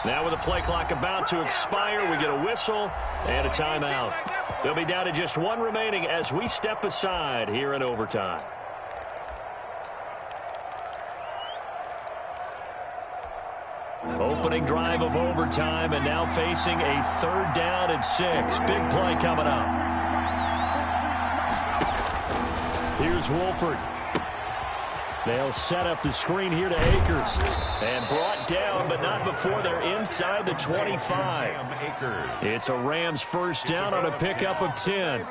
Now with the play clock about to expire, we get a whistle and a timeout. They'll be down to just 1 remaining as we step aside here in overtime. Opening drive of overtime, and now facing a 3rd down and 6. Big play coming up. Here's Wolford. They'll set up the screen here to Akers. And brought down, but not before they're inside the 25. It's a Rams first down on a pickup of 10.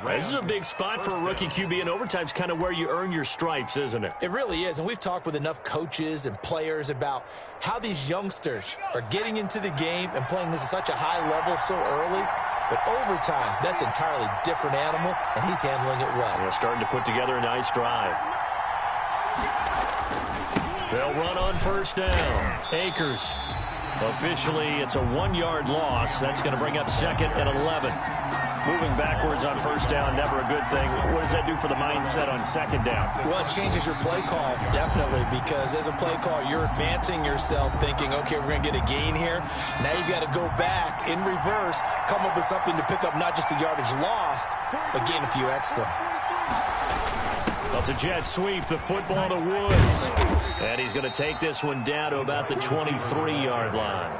This is a big spot for a rookie QB, and overtime's kind of where you earn your stripes, isn't it? It really is, and we've talked with enough coaches and players about how these youngsters are getting into the game and playing this at such a high level so early. But overtime, that's an entirely different animal, and he's handling it well. Starting to put together a nice drive. They'll run on first down. Akers. Officially, it's a 1-yard loss. That's going to bring up 2nd and 11. Moving backwards on first down, never a good thing. What does that do for the mindset on 2nd down? Well, it changes your play call, definitely, because as a play call, you're advancing yourself thinking, okay, we're going to get a gain here. Now you've got to go back in reverse, come up with something to pick up not just the yardage lost, but gain a few extra. Well, it's a jet sweep, the football to Woods. And he's going to take this one down to about the 23-yard line.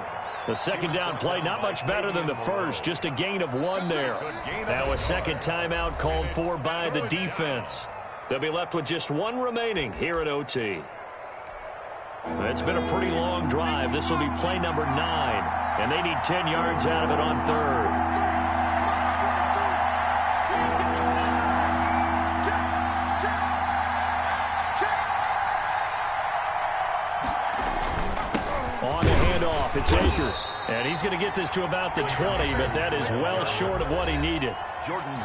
The 2nd down play, not much better than the first, just a gain of 1 there. Now a 2nd timeout called for by the defense. They'll be left with just 1 remaining here at OT. It's been a pretty long drive. This will be play number 9, and they need 10 yards out of it on 3rd. It's Akers, and he's going to get this to about the 20, but that is well short of what he needed.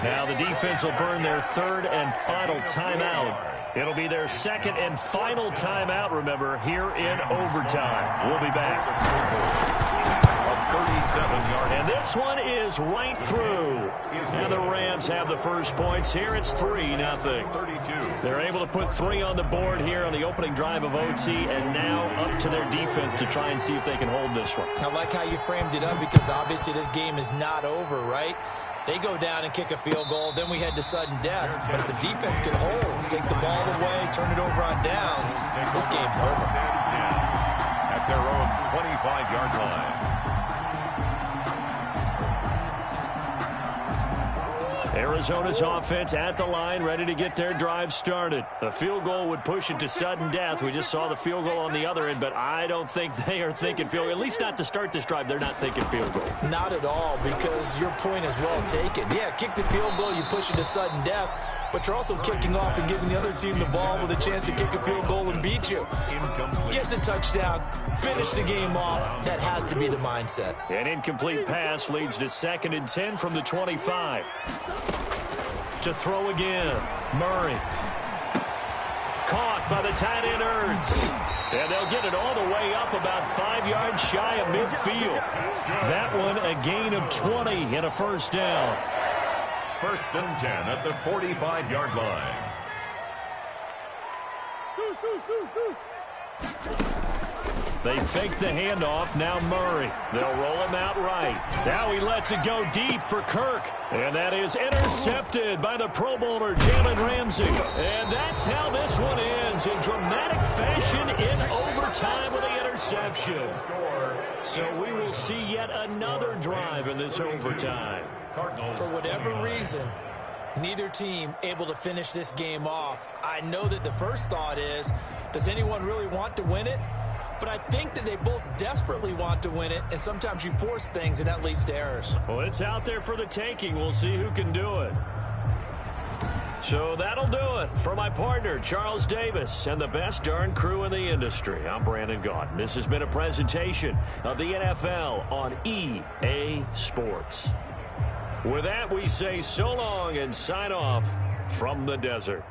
Now the defense will burn their 3rd and final timeout. It'll be their 2nd and final timeout, remember, here in overtime. We'll be back. 37-yard. And this one is right through. And the Rams have the first points here. It's 3-0. They're able to put 3 on the board here on the opening drive of OT, and now up to their defense to try and see if they can hold this one. I like how you framed it up, because obviously this game is not over, right? They go down and kick a field goal, then we head to sudden death. But if the defense can hold, take the ball away, turn it over on downs, this game's over. At their own 25-yard line. Arizona's offense at the line, ready to get their drive started. A field goal would push it to sudden death. We just saw the field goal on the other end, but I don't think they are thinking field goal. At least not to start this drive. They're not thinking field goal. Not at all, because your point is well taken. Yeah, kick the field goal, you push it to sudden death, but you're also kicking off and giving the other team the ball with a chance to kick a field goal and beat you. Get the touchdown, finish the game off. That has to be the mindset. An incomplete pass leads to 2nd and 10 from the 25. To throw again, Murray. Caught by the tight end Ertz. And they'll get it all the way up about 5 yards shy of midfield. That one a gain of 20 and a first down. 1st and 10 at the 45-yard line. They fake the handoff. Now Murray. They'll roll him out right. Now he lets it go deep for Kirk. And that is intercepted by the Pro Bowler, Jalen Ramsey. And that's how this one ends, in dramatic fashion in overtime with the interception. So we will see yet another drive in this overtime. For whatever reason, neither team able to finish this game off. I know that the first thought is, does anyone really want to win it? But I think that they both desperately want to win it, and sometimes you force things, and that leads to errors. Well, it's out there for the taking. We'll see who can do it. So that'll do it for my partner, Charles Davis, and the best darn crew in the industry. I'm Brandon Gaudin. This has been a presentation of the NFL on EA Sports. With that, we say so long and sign off from the desert.